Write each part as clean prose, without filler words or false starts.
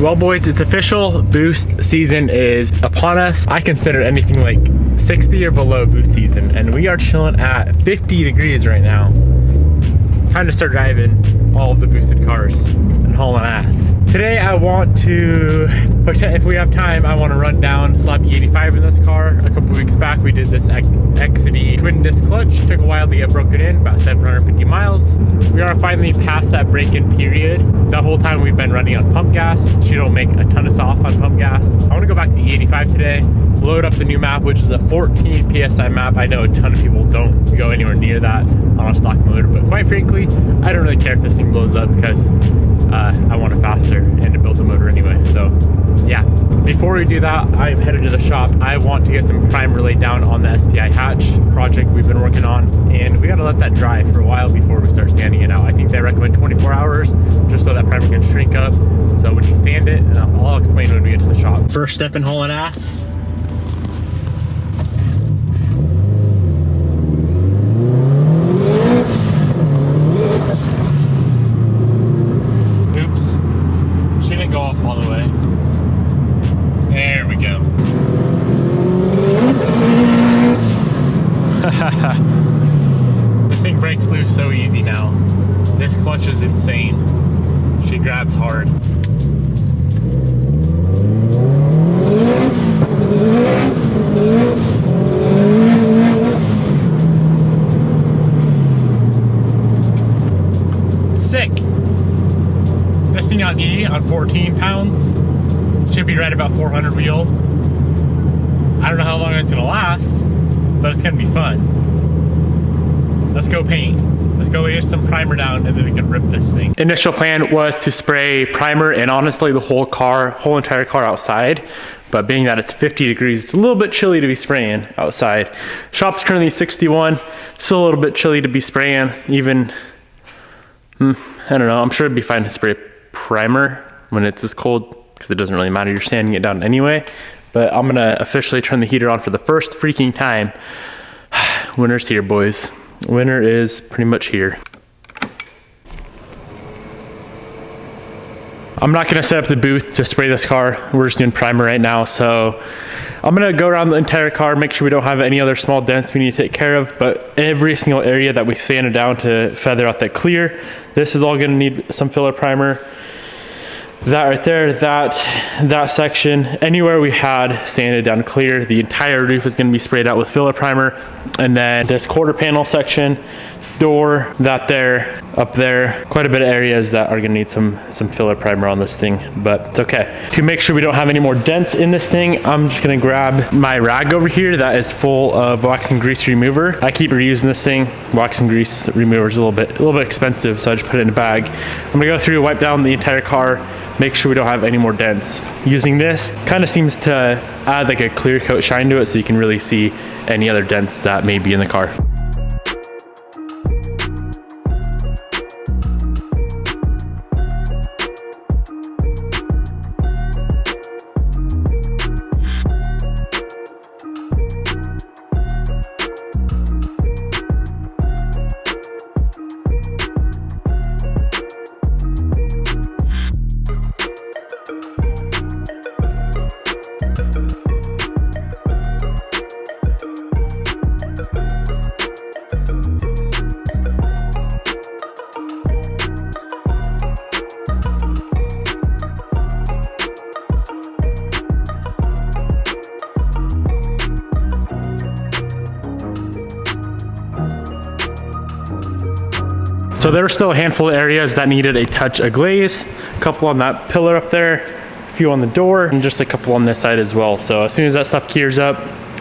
Well boys, it's official, boost season is upon us. I consider anything like 60 or below boost season, and we are chilling at 50 degrees right now. Time to start driving all of the boosted cars and hauling ass. Today I want to, if we have time, I want to run down sloppy 85 in this car. A couple weeks back we did this XD twin disc clutch. Took a while to get broken in, about 750 miles. We are finally past that break-in period. The whole time we've been running on pump gas. She don't make a ton of sauce on pump gas. I want to go back to the 85 today, load up the new map, which is a 14 PSI map. I know a ton of people don't go anywhere near that on a stock motor, but quite frankly, I don't really care if this thing blows up because I want it faster and to build the motor anyway. So yeah, before we do that, I'm headed to the shop. I want to get some primer laid down on the STI hatch project we've been working on, and we got to let that dry for a while before we start sanding it out. I think they recommend 24 hours just so that primer can shrink up. So when you sand it, and I'll explain when we get to the shop. First step in hauling ass. Go off all the way. There we go. This thing breaks loose so easy now. This clutch is insane. She grabs hard. Sick. This thing on E on 14 pounds should be right about 400 wheel. I don't know how long it's gonna last, but it's gonna be fun. Let's go paint. Let's go lay some primer down and then we can rip this thing. Initial plan was to spray primer and honestly the whole entire car outside. But being that it's 50 degrees, it's a little bit chilly to be spraying outside. Shop's currently 61, still a little bit chilly to be spraying. Even, I don't know, I'm sure it'd be fine to spray primer when it's this cold because it doesn't really matter, you're sanding it down anyway. But I'm gonna officially turn the heater on for the first freaking time. Winter's here, boys. Winter is pretty much here. I'm not gonna set up the booth to spray this car. We're just doing primer right now. So I'm gonna go around the entire car, make sure we don't have any other small dents we need to take care of, but every single area that we sanded down to feather out that clear, this is all gonna need some filler primer. That right there, that section, anywhere we had sanded down clear, the entire roof is gonna be sprayed out with filler primer. And then this quarter panel section, door, that there, up there, quite a bit of areas that are gonna need some filler primer on this thing, but it's okay. To make sure we don't have any more dents in this thing, I'm just gonna grab my rag over here that is full of wax and grease remover. I keep reusing this thing. Wax and grease remover is a little bit expensive, so I just put it in a bag. I'm gonna go through, wipe down the entire car, make sure we don't have any more dents. Using this kind of seems to add like a clear coat shine to it so you can really see any other dents that may be in the car. So there were still a handful of areas that needed a touch of glaze, a couple on that pillar up there, a few on the door, and just a couple on this side as well. So as soon as that stuff cures up,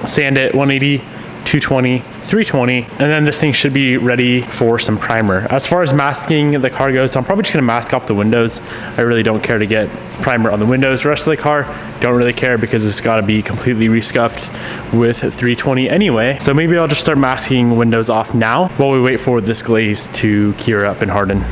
sand it 180, 220, 320, and then this thing should be ready for some primer. As far as masking the car goes, I'm probably just gonna mask off the windows. I really don't care to get primer on the windows. The rest of the car, don't really care because it's gotta be completely rescuffed with 320 anyway. So maybe I'll just start masking windows off now while we wait for this glaze to cure up and harden.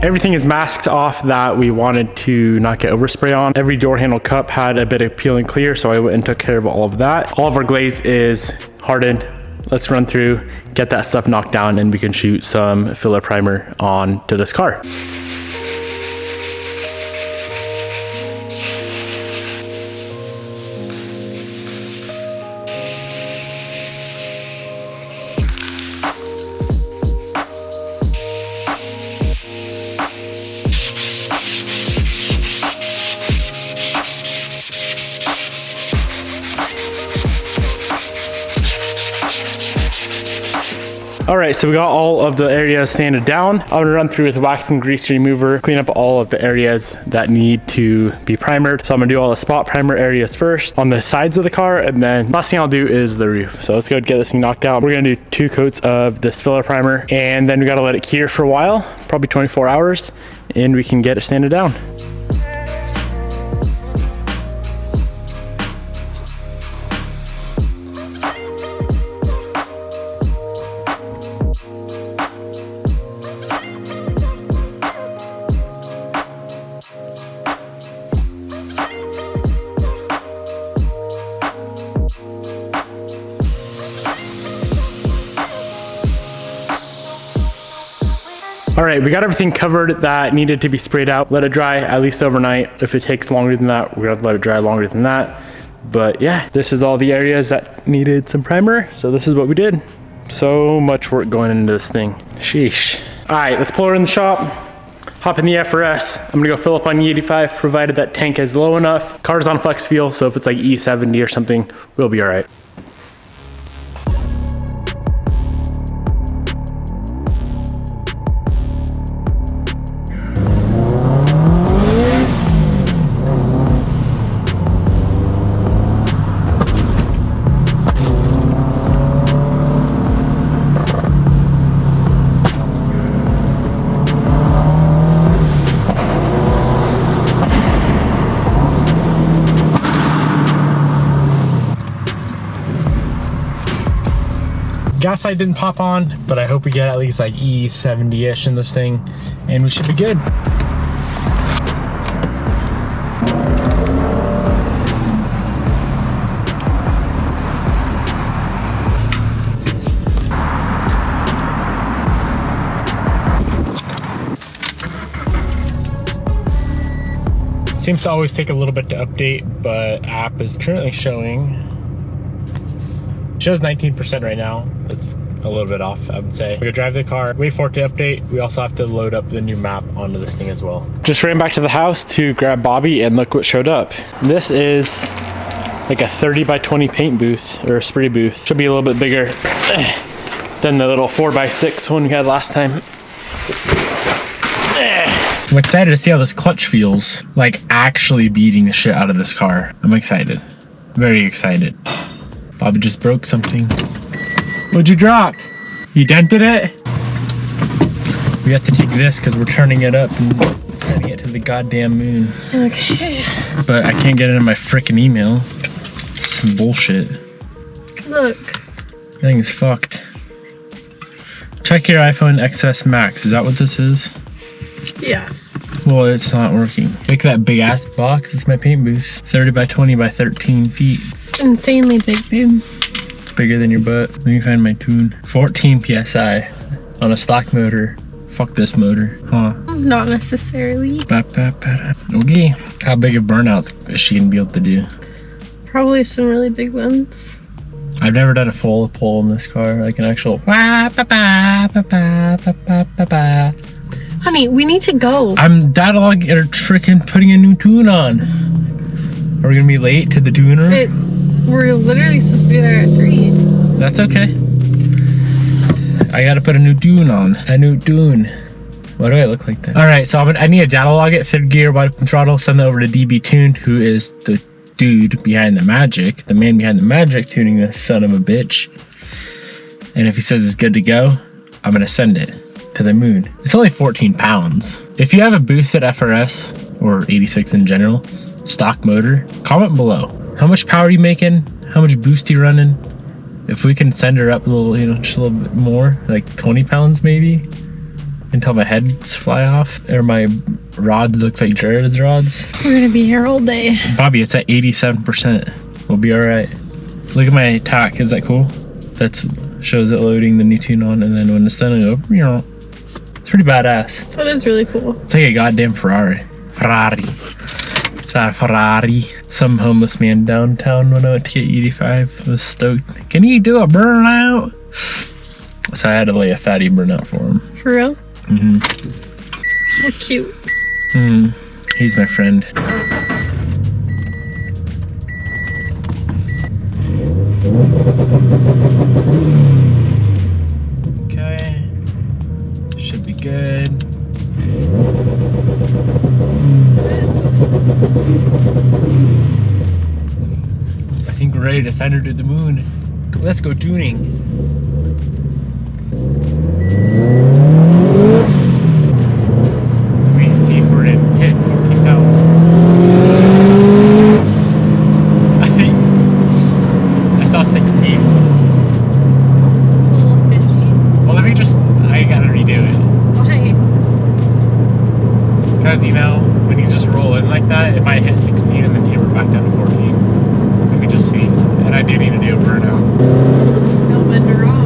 Everything is masked off that we wanted to not get overspray on. Every door handle cup had a bit of peel and clear, so I went and took care of all of that. All of our glaze is hardened. Let's run through, get that stuff knocked down, and we can shoot some filler primer onto this car. All right, so we got all of the areas sanded down. I'm gonna run through with a wax and grease remover, clean up all of the areas that need to be primered. So I'm gonna do all the spot primer areas first on the sides of the car, and then last thing I'll do is the roof. So let's go get this thing knocked out. We're gonna do 2 coats of this filler primer, and then we gotta let it cure for a while, probably 24 hours, and we can get it sanded down. All right, we got everything covered that needed to be sprayed out. Let it dry at least overnight. If it takes longer than that, we're gonna let it dry longer than that. But yeah, this is all the areas that needed some primer. So this is what we did. So much work going into this thing. Sheesh. All right, let's pull her in the shop. Hop in the FRS. I'm gonna go fill up on E85, provided that tank is low enough. Car's on flex fuel, so if it's like E70 or something, we'll be all right. Gas light didn't pop on, but I hope we get at least like E70-ish in this thing, and we should be good. Seems to always take a little bit to update, but app is currently showing. Shows 19% right now. It's a little bit off, I would say. We're gonna drive the car, wait for it to update. We also have to load up the new map onto this thing as well. Just ran back to the house to grab Bobby, and look what showed up. This is like a 30 by 20 paint booth, or spray booth. Should be a little bit bigger than the little 4x6 one we had last time. I'm excited to see how this clutch feels, like actually beating the shit out of this car. I'm excited, very excited. Bobby just broke something. What'd you drop? You dented it? We have to take this because we're turning it up and sending it to the goddamn moon. Okay. But I can't get it in my frickin' email. Some bullshit. Look. Thing's fucked. Check your iPhone XS Max. Is that what this is? Yeah. Well, it's not working. Look at that big ass box. It's my paint booth. 30 by 20 by 13 feet. It's insanely big, babe. Bigger than your butt. Let me find my tune. 14 PSI on a stock motor. Fuck this motor. Huh? Not necessarily. Okay. How big of burnouts is she gonna be able to do? Probably some really big ones. I've never done a full pull in this car. Like an actual. Honey, we need to go. I'm dialogue or freaking putting a new tune on. Are we gonna be late to the tuner? We're literally supposed to be there at 3. That's okay. I gotta put a new tune on. A new tune. Why do I look like that? All right, so I need to data log it, third gear, wide open throttle, send that over to DB Tuned, who is the dude behind the magic, the man behind the magic tuning this son of a bitch. And if he says it's good to go, I'm gonna send it to the moon. It's only 14 pounds. If you have a boosted FRS or 86 in general, stock motor, comment below. How much power are you making? How much boost are you running? If we can send her up a little, just a little bit more, like 20 pounds maybe, until my heads fly off, or my rods look like Jared's rods. We're gonna be here all day. Bobby, it's at 87%. We'll be all right. Look at my tack. Is that cool? That shows it loading the new tune on, and then when it's done, it'll go, you know, it's pretty badass. That is really cool. It's like a goddamn Ferrari. It's not a Ferrari. Some homeless man downtown when I went to get 85 was stoked. Can you do a burnout? So I had to lay a fatty burnout for him. For real? Mm-hmm. How cute. He's my friend. Okay. Should be good. I think we're ready to send her to the moon. Let's go tuning. Let me see if we're in hit 14,000. I saw 16. It's a little sketchy. Well, I gotta redo it. Why? Because, you know, when you just roll in like that, it might hit 16 and then taper back down to 14. Let me just see. And I do need to do a burnout. No bender off.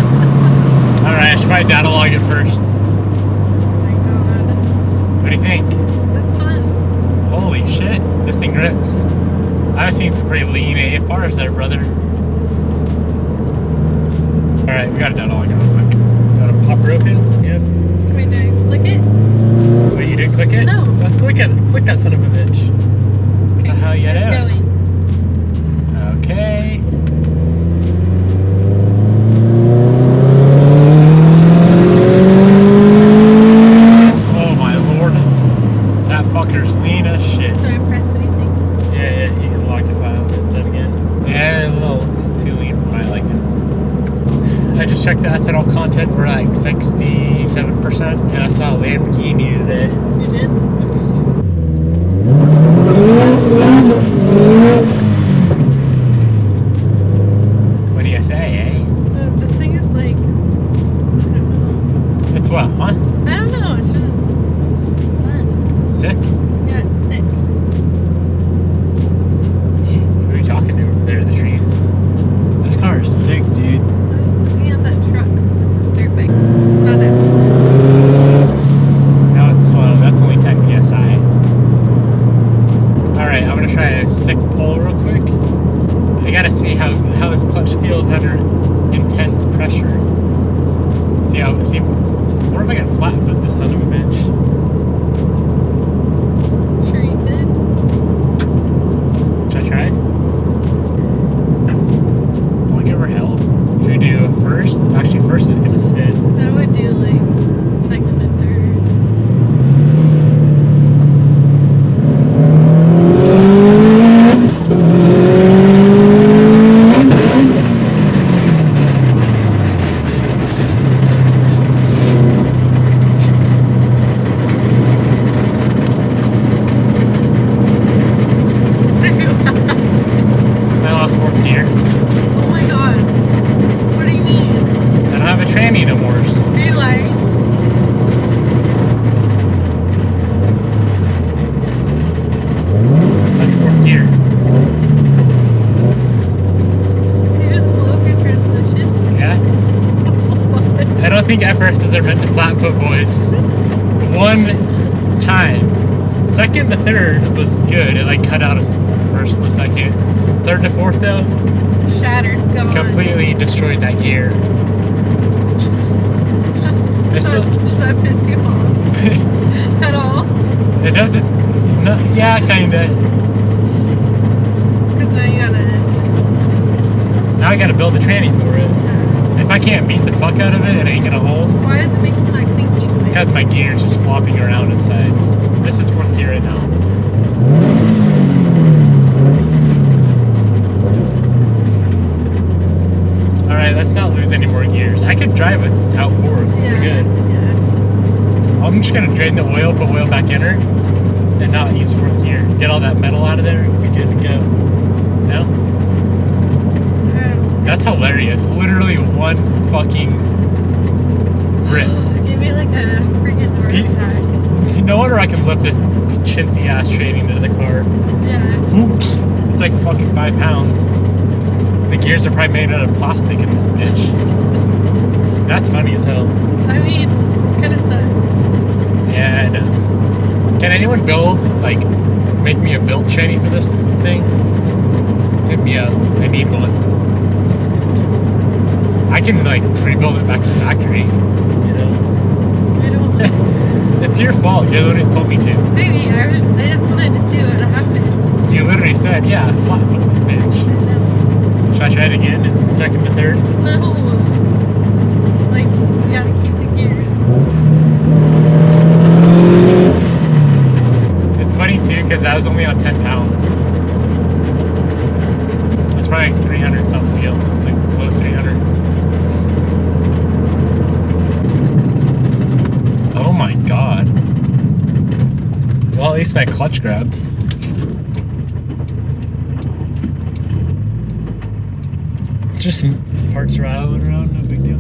Alright, I should probably data log it first. Oh my god. What do you think? That's fun. Holy shit, this thing rips. I've seen some pretty lean AFRs there, brother. Alright, we gotta data log it real quick. Gotta pop her open. Yep. Wait, do I click it? Wait, you didn't click it? No. Well, click it. Click that son of a bitch. What the hell you It's doing? going. Okay. Oh my lord. That fucker's lean as shit. Do I press anything? Yeah, you can log the file. Then again. Yeah, a little too lean for my liking. I just checked the ethanol content. We're like 67%, and I saw a Lamborghini today. You did? What do you say, eh? This thing is like, I don't know. It's what, huh? I don't know. It's just fun. Sick? Yeah, it's sick. Who are you talking to over there in the trees? This car is sick, dude. I was looking at that truck. Dirt bike. Not it. Now it's slow. That's only 10 psi. Alright, I'm gonna try a sick pull real quick. I gotta see how this clutch feels under intense pressure. I wonder if I can flat foot this son of a bitch. Sure you could. Should I try it? Will I give her hell? Should we do first? Actually, first is gonna spin. I would do like second and third. I lost fourth gear. Oh my god. What do you mean? I don't have a tranny no more. Are you lying? That's fourth gear. Did you just blow up your transmission? Yeah? I don't think FRSs are meant to flat foot, boys. One time. Second to third was good. It like cut out a first and a second. Third to fourth though, Shattered. Gone. completely destroyed that gear. It's So, still, does that piss you off? At all? it doesn't. No, yeah, kinda. Because now you gotta. Now I gotta build a tranny for it. If I can't beat the fuck out of it, it ain't gonna hold. Why is it making that clinky noise? Because my gear is just flopping around inside. This is fourth gear right now. Alright, let's not lose any more gears. I could drive without fourth. We're good. Yeah. just gonna drain the oil, put oil back in her, and not use fourth gear. Get all that metal out of there, and be good to go. No? That's hilarious. Literally one fucking rip. Give me like a freaking heart attack. No wonder I can lift this chintzy ass training into the car. Yeah. Oops. It's like fucking 5 pounds. The gears are probably made out of plastic in this bitch. That's funny as hell. I mean, kind of sucks. Yeah, it does. Can anyone build, like, make me a build tranny for this thing? Hit me up. I need one. I can, like, rebuild it back to the factory, you know? I don't know. It's your fault. You're the one who told me to. Maybe. I just wanted to see what happened. You literally said, yeah, flat foot this bitch. No. Should I try it again in second to third? No. Like, you gotta keep the gears. It's funny too, because that was only on 10 pounds. It's probably like 300 something, you know, like low 300s. Oh my god. Well, at least my clutch grabs. Just some parts rattling around, no big deal.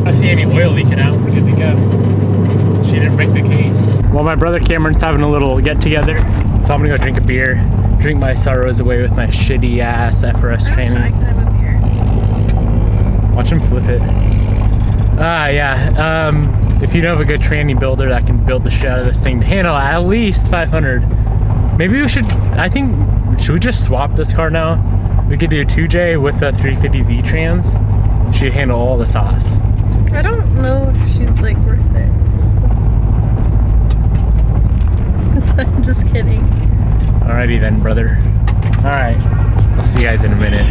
I see any oil leaking out, we're good to go. She didn't break the case. Well, my brother Cameron's having a little get together, so I'm gonna go drink a beer. Drink my sorrows away with my shitty ass FRS training. I can have a beer. Watch him flip it. Yeah. If you know of a good tranny builder that can build the shit out of this thing to handle at least 500, maybe we should. Should we just swap this car now? We could do a 2J with a 350Z trans. She'd handle all the sauce. I don't know if she's like worth it. So I'm just kidding. Alrighty then, brother. Alright. I'll see you guys in a minute.